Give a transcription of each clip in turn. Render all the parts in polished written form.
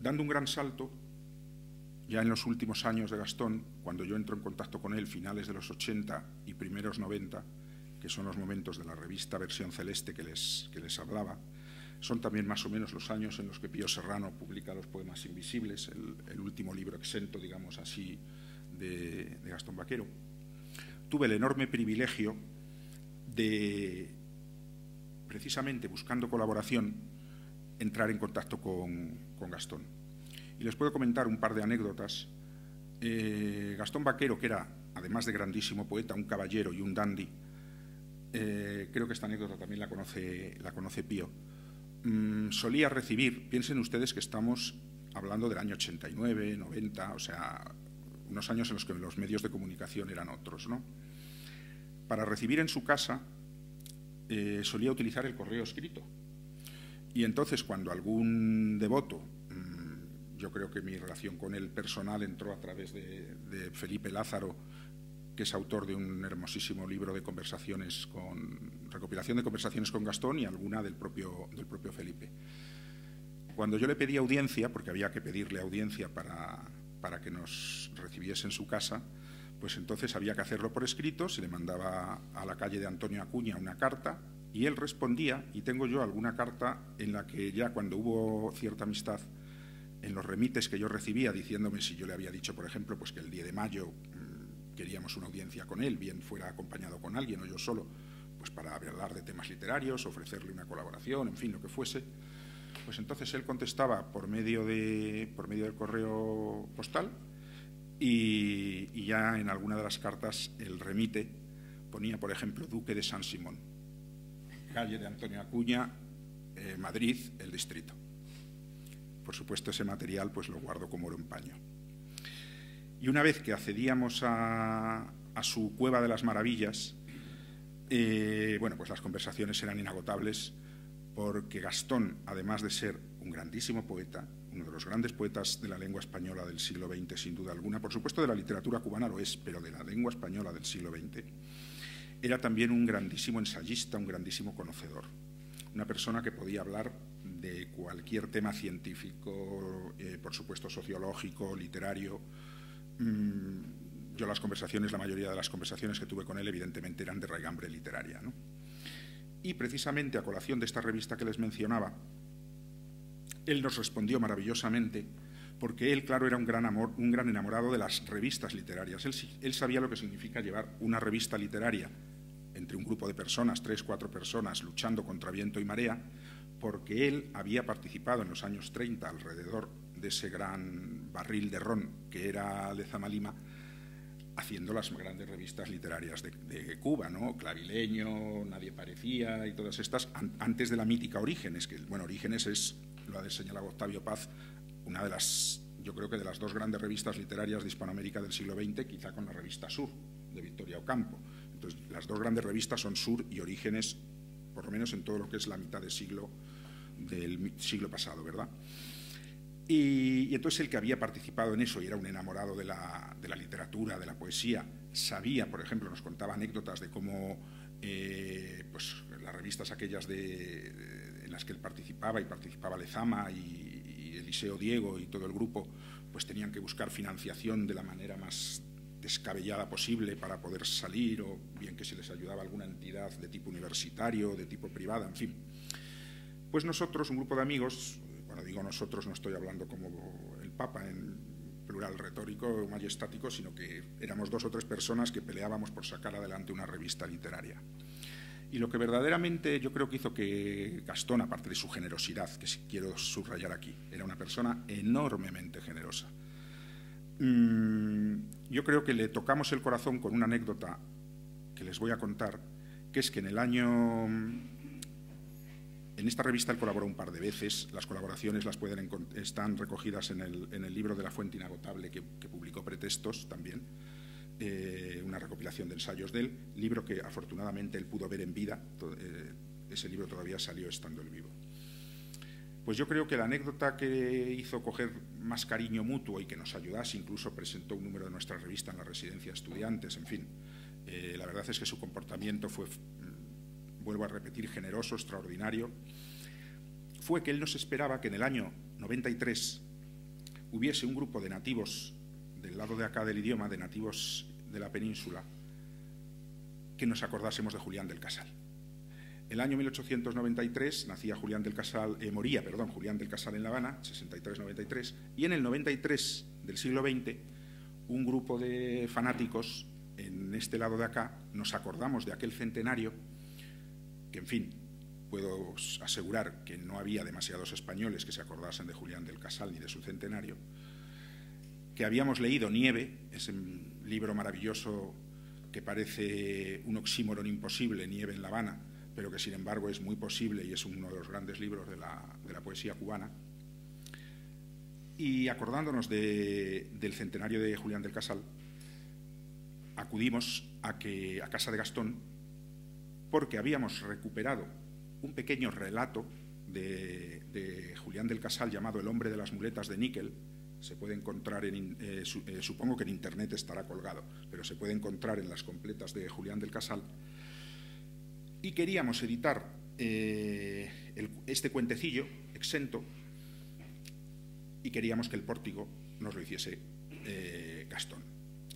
Dando un gran salto, ya en los últimos años de Gastón, cuando yo entro en contacto con él, finales de los 80 y primeros 90, que son los momentos de la revista Versión Celeste que les hablaba, son también más o menos los años en los que Pío Serrano publica Los Poemas Invisibles, el último libro exento, digamos así, de Gastón Baquero. Tuve el enorme privilegio de, precisamente buscando colaboración, entrar en contacto con Gastón. Y les puedo comentar un par de anécdotas. Gastón Baquero, que era, además de grandísimo poeta, un caballero y un dandy, creo que esta anécdota también la conoce Pío, solía recibir, piensen ustedes que estamos hablando del año 89, 90, o sea, unos años en los que los medios de comunicación eran otros, ¿no? Para recibir en su casa solía utilizar el correo escrito. Y entonces, cuando algún devoto, yo creo que mi relación con él personal entró a través de Felipe Lázaro, que es autor de un hermosísimo libro de conversaciones recopilación de conversaciones con Gastón y alguna del propio Felipe. Cuando yo le pedí audiencia, porque había que pedirle audiencia para que nos recibiese en su casa, pues entonces había que hacerlo por escrito, se le mandaba a la calle de Antonio Acuña una carta y él respondía, y tengo yo alguna carta en la que ya cuando hubo cierta amistad, en los remites que yo recibía diciéndome si yo le había dicho, por ejemplo, pues que el 10 de mayo queríamos una audiencia con él, bien fuera acompañado con alguien o yo solo, pues para hablar de temas literarios, ofrecerle una colaboración, en fin, lo que fuese, pues entonces él contestaba por medio del correo postal y ya en alguna de las cartas el remite ponía, por ejemplo, Duque de San Simón, calle de Antonio Acuña, Madrid, el distrito. Por supuesto, ese material pues lo guardo como oro en paño. Y una vez que accedíamos a su Cueva de las Maravillas, bueno, pues las conversaciones eran inagotables, porque Gastón, además de ser un grandísimo poeta, uno de los grandes poetas de la lengua española del siglo XX, sin duda alguna, por supuesto de la literatura cubana lo es, pero de la lengua española del siglo XX, era también un grandísimo ensayista, un grandísimo conocedor, una persona que podía hablar de cualquier tema científico, por supuesto sociológico, literario. Yo la mayoría de las conversaciones que tuve con él evidentemente eran de raigambre literaria, ¿no? Y precisamente a colación de esta revista que les mencionaba, él nos respondió maravillosamente, porque él, claro, era un gran enamorado de las revistas literarias. Él sabía lo que significa llevar una revista literaria entre un grupo de personas, 3, 4 personas, luchando contra viento y marea, porque él había participado en los años 30 alrededor de ese gran barril de ron que era Lezama Lima, haciendo las grandes revistas literarias de Cuba, ¿no? Clavileño, Nadie Parecía y todas estas, antes de la mítica Orígenes, que, bueno, Orígenes es, lo ha señalado Octavio Paz, una de las, yo creo que de las dos grandes revistas literarias de Hispanoamérica del siglo XX, quizá con la revista Sur, de Victoria Ocampo. Entonces, las dos grandes revistas son Sur y Orígenes, por lo menos en todo lo que es la mitad del siglo pasado, ¿verdad? Y entonces el que había participado en eso y era un enamorado de la literatura, de la poesía, sabía, por ejemplo, nos contaba anécdotas de cómo pues, las revistas aquellas en las que él participaba, y participaba Lezama y Eliseo Diego y todo el grupo, pues tenían que buscar financiación de la manera más descabellada posible para poder salir, o bien que se les ayudaba alguna entidad de tipo universitario, de tipo privada, en fin. Pues nosotros, un grupo de amigos, cuando digo nosotros no estoy hablando como el Papa en plural retórico majestático, sino que éramos 2 o 3 personas que peleábamos por sacar adelante una revista literaria. Y lo que verdaderamente yo creo que hizo que Gastón, aparte de su generosidad, que quiero subrayar aquí, era una persona enormemente generosa. Yo creo que le tocamos el corazón con una anécdota que les voy a contar, que es que en esta revista él colaboró un par de veces. Las colaboraciones están recogidas en el libro de La Fuente Inagotable que publicó Pretextos también, una recopilación de ensayos de él, libro que afortunadamente él pudo ver en vida. Ese libro todavía salió estando él vivo. Pues yo creo que la anécdota que hizo coger más cariño mutuo y que nos ayudase, incluso presentó un número de nuestra revista en la residencia de estudiantes, en fin, la verdad es que su comportamiento fue, vuelvo a repetir, generoso, extraordinario, fue que él nos esperaba que en el año 93 hubiese un grupo de nativos del lado de acá del idioma, de nativos de la península, que nos acordásemos de Julián del Casal. El año 1893 moría Julián del Casal en La Habana, 63-93, y en el 93 del siglo XX, un grupo de fanáticos en este lado de acá nos acordamos de aquel centenario, que en fin, puedo asegurar que no había demasiados españoles que se acordasen de Julián del Casal ni de su centenario, que habíamos leído Nieve, ese libro maravilloso que parece un oxímoron imposible, Nieve en La Habana, pero que sin embargo es muy posible y es uno de los grandes libros de la poesía cubana. Y acordándonos del centenario de Julián del Casal, acudimos a casa de Gastón porque habíamos recuperado un pequeño relato de Julián del Casal llamado El hombre de las muletas de níquel. Se puede encontrar, supongo que en internet estará colgado, pero se puede encontrar en las completas de Julián del Casal. Y queríamos editar este cuentecillo exento y queríamos que el Pórtico nos lo hiciese Gastón.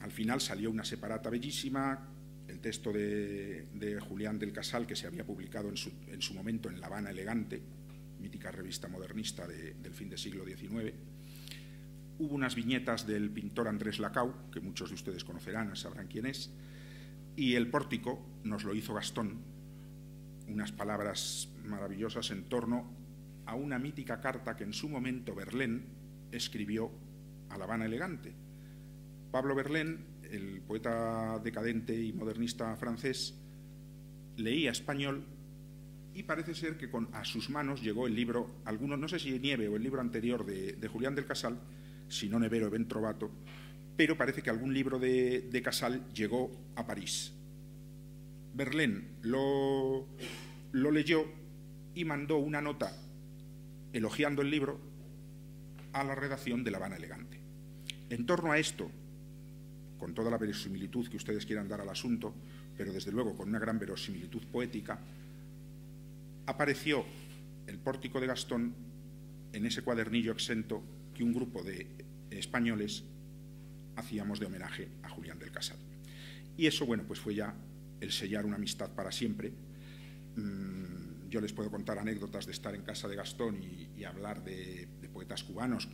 Al final salió una separata bellísima, el texto de Julián del Casal, que se había publicado en su momento en La Habana Elegante, mítica revista modernista del fin del siglo XIX. Hubo unas viñetas del pintor Andrés Lacau, que muchos de ustedes conocerán, sabrán quién es, y el Pórtico nos lo hizo Gastón, unas palabras maravillosas en torno a una mítica carta que en su momento Verlaine escribió a La Habana Elegante. Pablo Verlaine, el poeta decadente y modernista francés, leía español y parece ser que a sus manos llegó el libro, no sé si Nieve o el libro anterior de Julián del Casal, si no Nevero e Ben Trovato, pero parece que algún libro de Casal llegó a París. Verlaine lo leyó y mandó una nota elogiando el libro a la redacción de La Habana Elegante. En torno a esto, con toda la verosimilitud que ustedes quieran dar al asunto, pero desde luego con una gran verosimilitud poética, apareció el Pórtico de Gastón en ese cuadernillo exento que un grupo de españoles hacíamos de homenaje a Julián del Casal. Y eso, bueno, pues fue ya el sellar una amistad para siempre. Yo les puedo contar anécdotas de estar en casa de Gastón y hablar de poetas cubanos,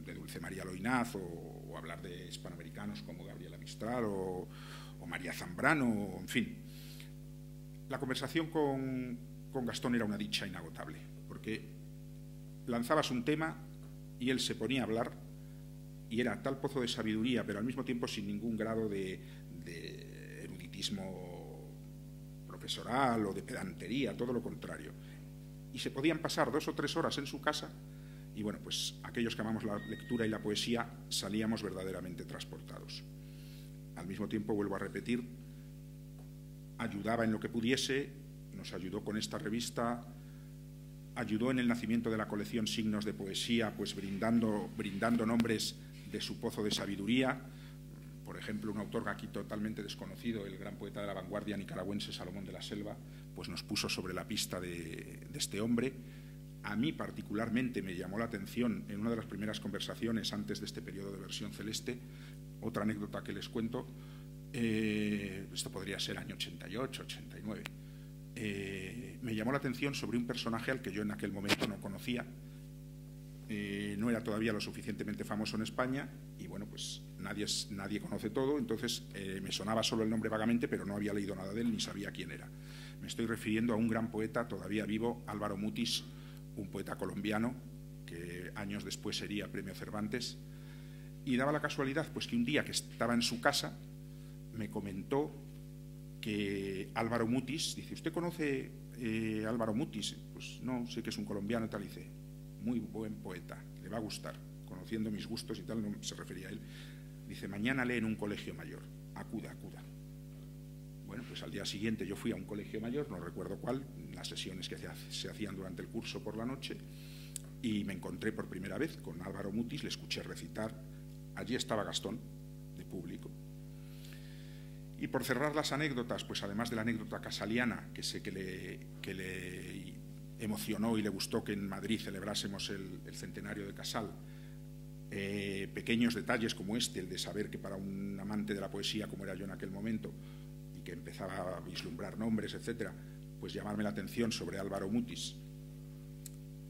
de Dulce María Loinaz, o hablar de hispanoamericanos como Gabriela Mistral o María Zambrano, en fin. La conversación con Gastón era una dicha inagotable, porque lanzabas un tema y él se ponía a hablar y era tal pozo de sabiduría, pero al mismo tiempo sin ningún grado de eruditismo profesoral o de pedantería, todo lo contrario. Y se podían pasar 2 o 3 horas en su casa y, bueno, pues aquellos que amamos la lectura y la poesía salíamos verdaderamente transportados. Al mismo tiempo, vuelvo a repetir, ayudaba en lo que pudiese, nos ayudó con esta revista, ayudó en el nacimiento de la colección Signos de Poesía, pues brindando nombres de su pozo de sabiduría. Por ejemplo, un autor aquí totalmente desconocido, el gran poeta de la vanguardia nicaragüense Salomón de la Selva, pues nos puso sobre la pista de este hombre. A mí particularmente me llamó la atención en una de las primeras conversaciones antes de este periodo de versión celeste, otra anécdota que les cuento, esto podría ser año 88, 89, me llamó la atención sobre un personaje al que yo en aquel momento no conocía, no era todavía lo suficientemente famoso en España y, bueno, pues nadie conoce todo, entonces me sonaba solo el nombre vagamente, pero no había leído nada de él ni sabía quién era. Me estoy refiriendo a un gran poeta todavía vivo, Álvaro Mutis, un poeta colombiano que años después sería Premio Cervantes, y daba la casualidad pues que un día que estaba en su casa me comentó que Álvaro Mutis, dice, ¿usted conoce Álvaro Mutis? Pues no, sé que es un colombiano y tal, dice, muy buen poeta, le va a gustar, conociendo mis gustos y tal, no se refería a él. Dice, mañana lee en un colegio mayor, acuda. Bueno, pues al día siguiente yo fui a un colegio mayor, no recuerdo cuál, las sesiones que se hacían durante el curso por la noche, y me encontré por primera vez con Álvaro Mutis, le escuché recitar, allí estaba Gastón, de público. Y por cerrar las anécdotas, pues además de la anécdota casaliana, que sé que le emocionó y le gustó que en Madrid celebrásemos el centenario de Casal, pequeños detalles como este, el de saber que para un amante de la poesía, como era yo en aquel momento, y que empezaba a vislumbrar nombres, etcétera, pues llamarme la atención sobre Álvaro Mutis.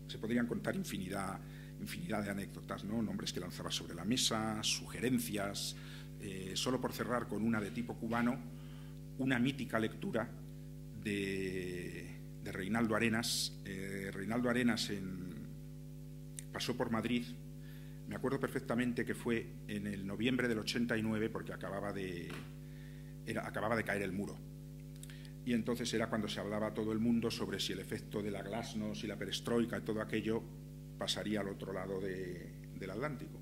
Se podrían contar infinidad de anécdotas, ¿no? Nombres que lanzaba sobre la mesa, sugerencias. Solo por cerrar con una de tipo cubano, una mítica lectura de Reinaldo Arenas. Reinaldo Arenas pasó por Madrid. Me acuerdo perfectamente que fue en el noviembre del 89, porque acababa de caer el muro. Y entonces era cuando se hablaba a todo el mundo sobre si el efecto de la glasnost y la perestroika y todo aquello pasaría al otro lado del Atlántico.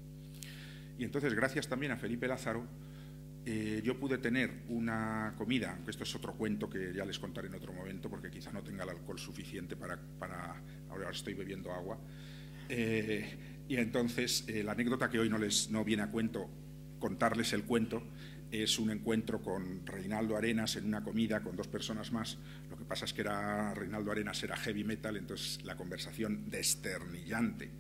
Y entonces, gracias también a Felipe Lázaro, yo pude tener una comida, aunque esto es otro cuento que ya les contaré en otro momento, porque quizá no tenga el alcohol suficiente para ahora estoy bebiendo agua. Y entonces, la anécdota que hoy no viene a cuento, contarles el cuento, es un encuentro con Reinaldo Arenas en una comida con 2 personas más. Lo que pasa es que Reinaldo Arenas era heavy metal, entonces la conversación desternillante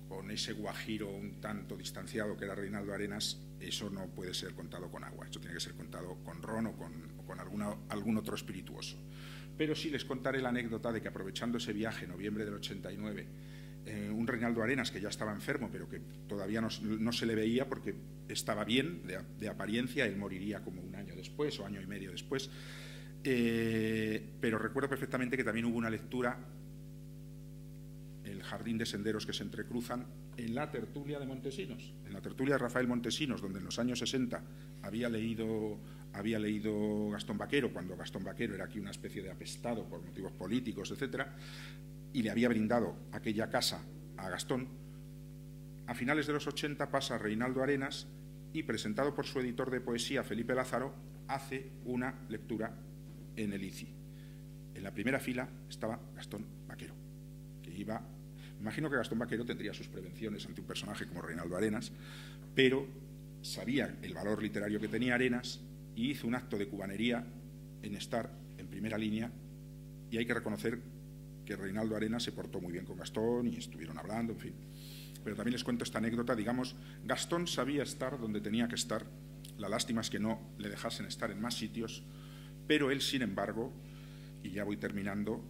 con ese guajiro un tanto distanciado que era Reinaldo Arenas, eso no puede ser contado con agua, eso tiene que ser contado con ron o con algún otro espirituoso. Pero sí les contaré la anécdota de que, aprovechando ese viaje en noviembre del 89, un Reinaldo Arenas que ya estaba enfermo, pero que todavía no se le veía porque estaba bien de apariencia, él moriría como un año después o año y medio después, pero recuerdo perfectamente que también hubo una lectura, El jardín de senderos que se entrecruzan, en la tertulia de Montesinos, en la tertulia de Rafael Montesinos, donde en los años 60 había leído Gastón Vaquero, cuando Gastón Vaquero era aquí una especie de apestado por motivos políticos, etcétera, y le había brindado aquella casa a Gastón. A finales de los 80 pasa Reinaldo Arenas y, presentado por su editor de poesía, Felipe Lázaro, hace una lectura en el ICI. En la primera fila estaba Gastón Vaquero, que iba... Imagino que Gastón Vaquero tendría sus prevenciones ante un personaje como Reinaldo Arenas, pero sabía el valor literario que tenía Arenas y hizo un acto de cubanería en estar en primera línea, y hay que reconocer que Reinaldo Arenas se portó muy bien con Gastón y estuvieron hablando, en fin. Pero también les cuento esta anécdota. Digamos, Gastón sabía estar donde tenía que estar, la lástima es que no le dejasen estar en más sitios, pero él, sin embargo, y ya voy terminando,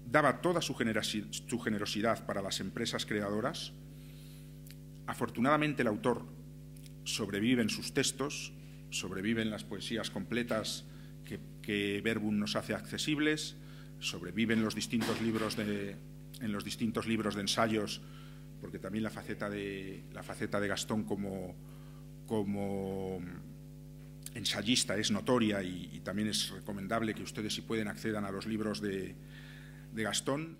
daba toda su generosidad para las empresas creadoras. Afortunadamente el autor sobrevive en sus textos, sobrevive en las poesías completas que Verbum nos hace accesibles, sobrevive en los distintos libros de ensayos, porque también la faceta de Gastón como ensayista es notoria, y también es recomendable que ustedes, si pueden, accedan a los libros de Gastón.